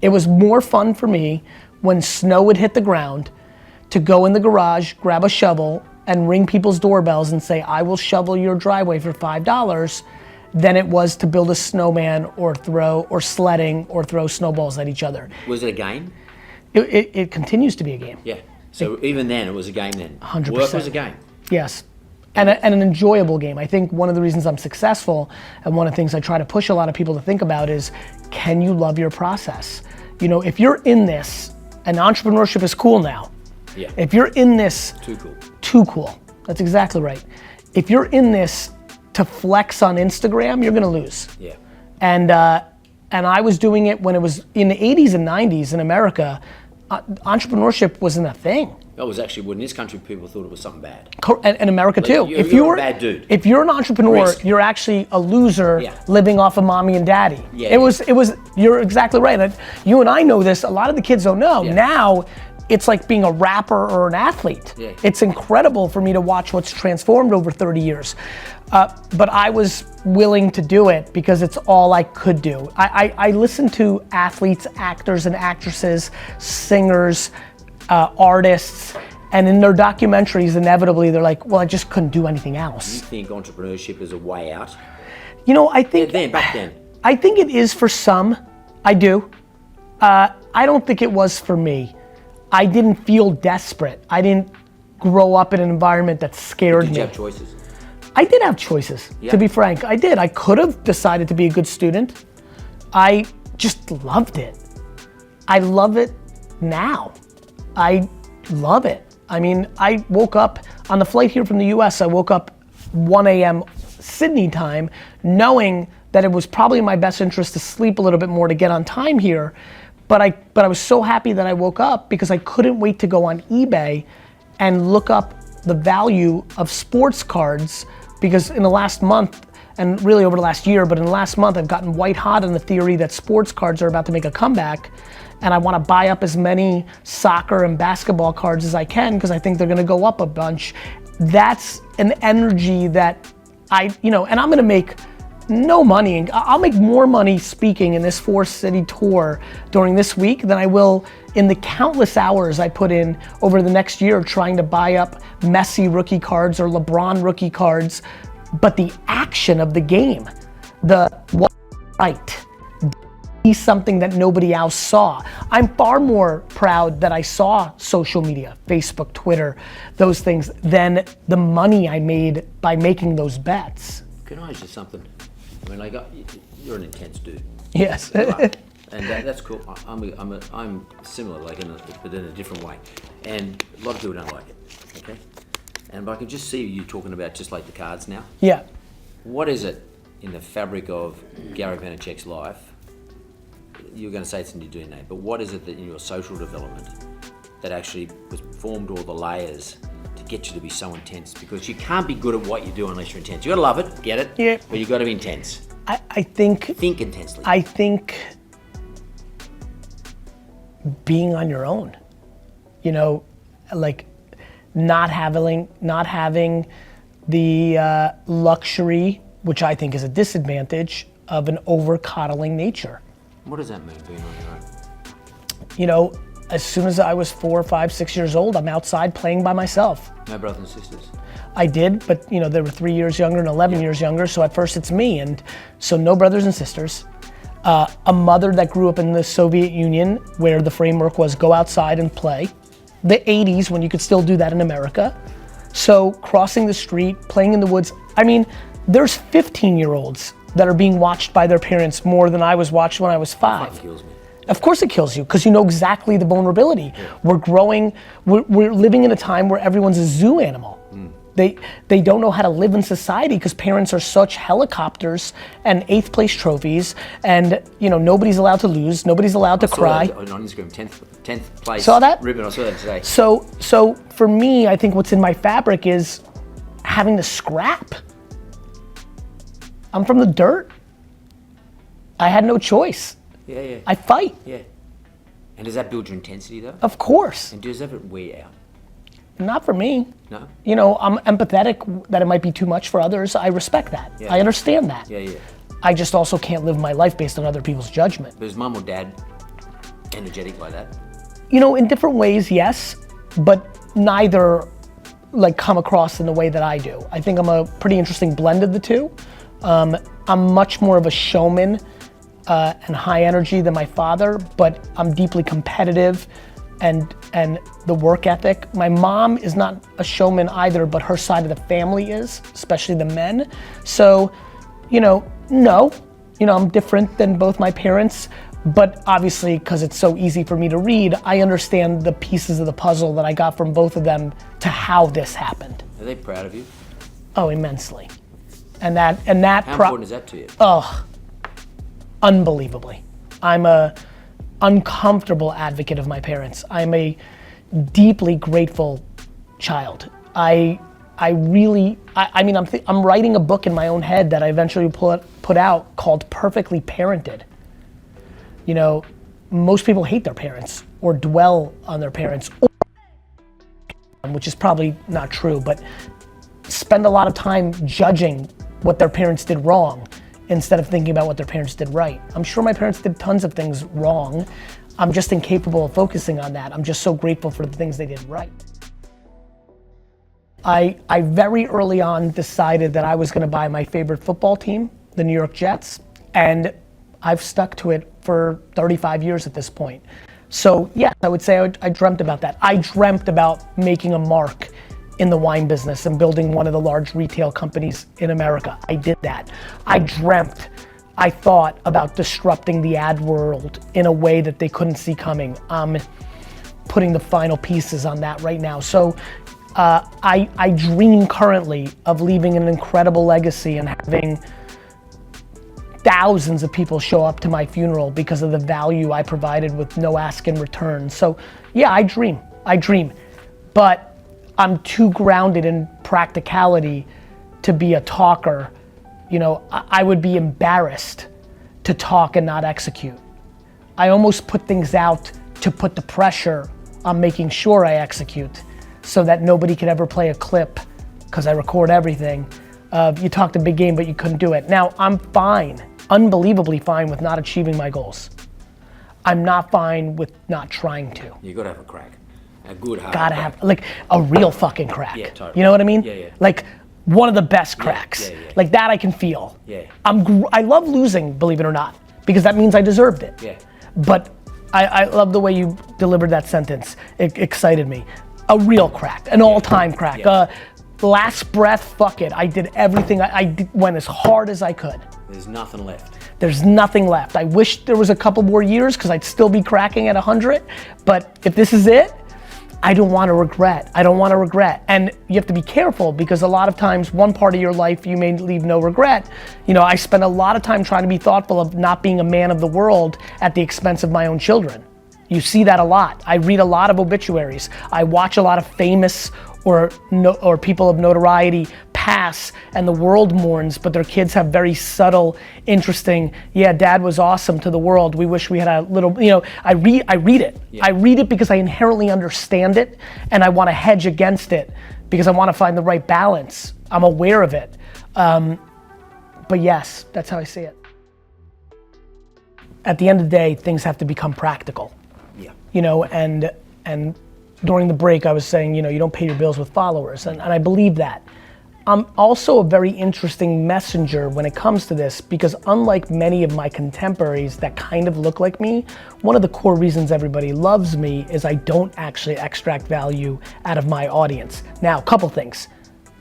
It was more fun for me when snow would hit the ground to go in the garage, grab a shovel, and ring people's doorbells and say, I will shovel your driveway for $5, than it was to build a snowman or sledding or throw snowballs at each other. Was it a game? It continues to be a game. Yeah. So even then, it was a game then? 100%. Work was a game? Yes. And an enjoyable game. I think one of the reasons I'm successful, and one of the things I try to push a lot of people to think about is, can you love your process? You know, if you're in this, and entrepreneurship is cool now. Yeah. If you're in this. Too cool. Too cool. That's exactly right. If you're in this to flex on Instagram, you're gonna lose. Yeah. And I was doing it when it was in the 80s and 90s in America. Entrepreneurship wasn't a thing. That was actually, when in this country, people thought it was something bad. And America too. You're a bad dude. If you're an entrepreneur, Risk. you're actually a loser living off of mommy and daddy. Yeah, it was, you're exactly right. You and I know this, a lot of the kids don't know. Yeah. Now, it's like being a rapper or an athlete. Yeah. It's incredible for me to watch what's transformed over 30 years. But I was willing to do it because it's all I could do. I listen to athletes, actors and actresses, singers, artists, and in their documentaries, inevitably, they're like, well, I just couldn't do anything else. You think entrepreneurship is a way out? You know, I think. Back then. I think it is for some. I do. I don't think it was for me. I didn't feel desperate. I didn't grow up in an environment that scared me. Did you have choices? I did have choices, to be frank. I did. I could have decided to be a good student. I just loved it. I love it now. I love it. I mean, I woke up on the flight here from the US, I woke up 1 a.m. Sydney time, knowing that it was probably in my best interest to sleep a little bit more to get on time here. But I was so happy that I woke up because I couldn't wait to go on eBay and look up the value of sports cards, because in the last month, and really over the last year, but in the last month, I've gotten white hot on the theory that sports cards are about to make a comeback, and I want to buy up as many soccer and basketball cards as I can because I think they're going to go up a bunch. That's an energy that and I'm going to make no money. I'll make more money speaking in this 4-city tour during this week than I will in the countless hours I put in over the next year trying to buy up Messi rookie cards or LeBron rookie cards. But the action of the game, the right, is something that nobody else saw. I'm far more proud that I saw social media, Facebook, Twitter, those things, than the money I made by making those bets. Can I ask you something? I mean, you're an intense dude. Yes. And that's cool. I'm similar, but in a different way. And a lot of people don't like it, okay? But I can just see you talking about just like the cards now. Yeah. What is it in the fabric of Gary Vaynerchuk's life? You're going to say it's in your DNA, but what is it that in your social development that actually was formed all the layers to get you to be so intense? Because you can't be good at what you do unless you're intense. You got to love it, get it, yeah. But you got to be intense. I think. Think intensely. I think being on your own, like not having the luxury, which I think is a disadvantage, of an over-coddling nature. What does that mean, being on your own? As soon as I was 4, 5, 6 years old, I'm outside playing by myself. No brothers and sisters? I did, but they were 3 years younger and 11 years younger, so at first it's me, and so no brothers and sisters. A mother that grew up in the Soviet Union, where the framework was go outside and play. The 80s, when you could still do that in America. So crossing the street, playing in the woods. I mean, there's 15-year-olds that are being watched by their parents more than I was watched when I was 5. That kills me. Of course it kills you, because you know exactly the vulnerability. Yeah. We're living in a time where everyone's a zoo animal. They don't know how to live in society because parents are such helicopters and 8th place trophies, and nobody's allowed to lose, nobody's allowed to cry. On Instagram, 10th place. Saw that? Ribbon, I saw that today. So for me, I think what's in my fabric is having to scrap. I'm from the dirt. I had no choice. Yeah. I fight. Yeah. And does that build your intensity though? Of course. And does that wear out? Not for me. No? I'm empathetic that it might be too much for others. I respect that. Yeah. I understand that. Yeah. I just also can't live my life based on other people's judgment. Does mom or dad energetic like that? You know, in different ways, yes, but neither like come across in the way that I do. I think I'm a pretty interesting blend of the two. I'm much more of a showman and high energy than my father, but I'm deeply competitive and the work ethic. My mom is not a showman either, but her side of the family is, especially the men. So, you know, no, you know, I'm different than both my parents, but obviously, because it's so easy for me to read, I understand the pieces of the puzzle that I got from both of them to how this happened. Are they proud of you? Oh, immensely. And How important is that to you? Oh, unbelievably. I'm a uncomfortable advocate of my parents. I'm a deeply grateful child. I mean, I'm writing a book in my own head that I eventually put out called Perfectly Parented. You know, most people hate their parents or dwell on their parents, which is probably not true, but spend a lot of time judging what their parents did wrong instead of thinking about what their parents did right. I'm sure my parents did tons of things wrong. I'm just incapable of focusing on that. I'm just so grateful for the things they did right. I very early on decided that I was gonna buy my favorite football team, the New York Jets, and I've stuck to it for 35 years at this point. So yeah, I would say I dreamt about that. I dreamt about making a mark in the wine business and building one of the large retail companies in America. I did that. I thought about disrupting the ad world in a way that they couldn't see coming. I'm putting the final pieces on that right now. So I dream currently of leaving an incredible legacy and having thousands of people show up to my funeral because of the value I provided with no ask in return. So yeah, I dream, but I'm too grounded in practicality to be a talker. You know, I would be embarrassed to talk and not execute. I almost put things out to put the pressure on making sure I execute so that nobody could ever play a clip, because I record everything. You talked a big game, but you couldn't do it. Now, I'm fine, unbelievably fine with not achieving my goals. I'm not fine with not trying to. You gotta have a crack. A good hard Gotta crack. have, like, a real fucking crack. Yeah, totally. You know what I mean? Yeah, yeah. Like, one of the best cracks. Yeah, yeah. Like that I can feel. Yeah. I love losing, believe it or not, because that means I deserved it. Yeah. But I love the way you delivered that sentence. It excited me. A real crack, an all-time crack. Yeah. Last breath, fuck it. I did everything. Went as hard as I could. There's nothing left. There's nothing left. I wish there was a couple more years because I'd still be cracking at 100. But if this is it, I don't want to regret. I don't want to regret. And you have to be careful because a lot of times one part of your life you may leave no regret. You know, I spend a lot of time trying to be thoughtful of not being a man of the world at the expense of my own children. You see that a lot. I read a lot of obituaries. I watch a lot of famous or people of notoriety pass and the world mourns, but their kids have very subtle, interesting, yeah, dad was awesome to the world. We wish we had a little, you know, I read it. Yeah. I read it because I inherently understand it and I want to hedge against it because I want to find the right balance. I'm aware of it. But yes, that's how I see it. At the end of the day, things have to become practical. Yeah. You know, and during the break I was saying, you know, you don't pay your bills with followers, and I believe that. I'm also a very interesting messenger when it comes to this because unlike many of my contemporaries that kind of look like me, one of the core reasons everybody loves me is I don't actually extract value out of my audience. Now, a couple things.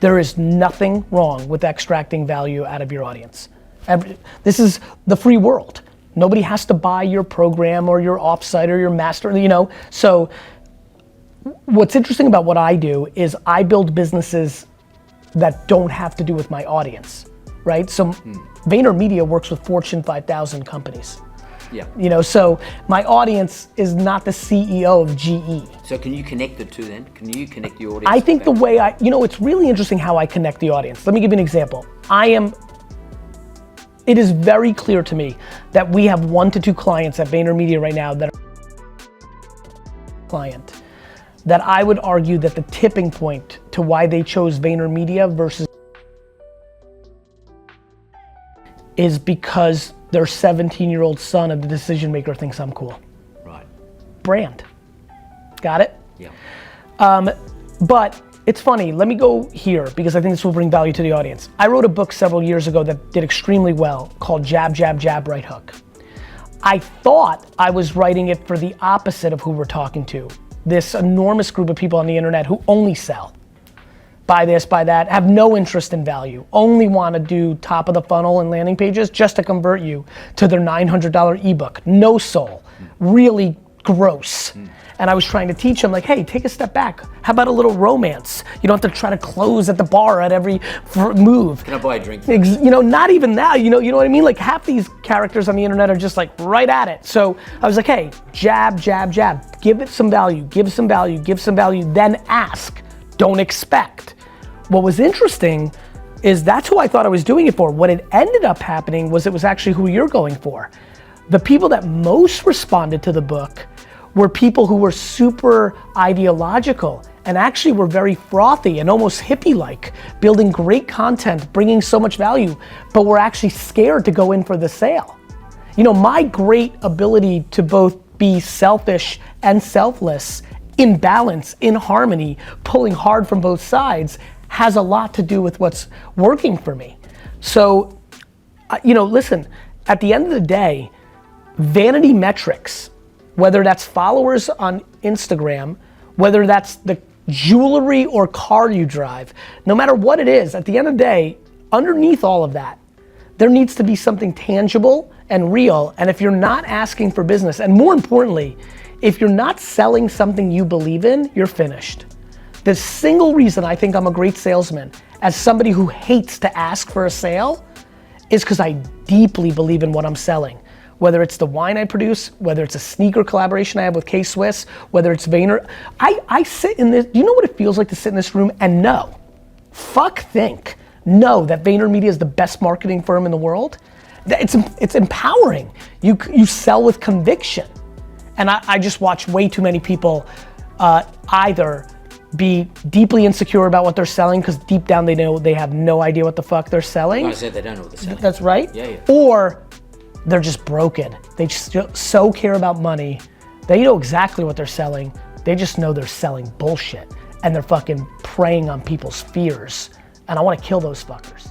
There is nothing wrong with extracting value out of your audience. This is the free world. Nobody has to buy your program or your offsite or your master, you know? So what's interesting about what I do is I build businesses that don't have to do with my audience, right? So VaynerMedia works with Fortune 5,000 companies. Yeah. You know, so my audience is not the CEO of GE. So can you connect the two then? Can you connect the audience? I think the way you know, it's really interesting how I connect the audience. Let me give you an example. It is very clear to me that we have 1 to 2 clients at VaynerMedia right now that are client. That I would argue that the tipping point to why they chose VaynerMedia versus is because their 17-year-old son of the decision maker thinks I'm cool. Right. brand. Got it? Yeah. But it's funny, let me go here because I think this will bring value to the audience. I wrote a book several years ago that did extremely well called Jab, Jab, Jab, Right Hook. I thought I was writing it for the opposite of who we're talking to. This enormous group of people on the internet who only sell. Buy this, buy that, have no interest in value, only want to do top of the funnel and landing pages just to convert you to their $900 ebook. No soul, really gross. And I was trying to teach them like, hey, take a step back. How about a little romance? You don't have to try to close at the bar at every move. Can I buy a drink? You know, not even that, you know what I mean? Like half these characters on the internet are just like right at it. So I was like, hey, jab, jab, jab. Give it some value, give some value, give some value, then ask, don't expect. What was interesting is that's who I thought I was doing it for. What had ended up happening was it was actually who you're going for. The people that most responded to the book were people who were super ideological and actually were very frothy and almost hippie-like, building great content, bringing so much value, but were actually scared to go in for the sale. You know, my great ability to both be selfish and selfless, in balance, in harmony, pulling hard from both sides, has a lot to do with what's working for me. So, you know, listen, at the end of the day, vanity metrics, whether that's followers on Instagram, whether that's the jewelry or car you drive, no matter what it is, at the end of the day, underneath all of that, there needs to be something tangible and real. And if you're not asking for business, and more importantly, if you're not selling something you believe in, you're finished. The single reason I think I'm a great salesman, as somebody who hates to ask for a sale, is because I deeply believe in what I'm selling. Whether it's the wine I produce, whether it's a sneaker collaboration I have with K-Swiss, whether it's Vayner, I sit in this, do you know what it feels like to sit in this room and know, know that VaynerMedia is the best marketing firm in the world? It's empowering. You sell with conviction. And I just watch way too many people either be deeply insecure about what they're selling because deep down they know they have no idea what the fuck they're selling. I said they don't know what they're selling. That's right. Yeah. Or they're just broken. They just so care about money. They know exactly what they're selling. They just know they're selling bullshit. And they're fucking preying on people's fears. And I want to kill those fuckers.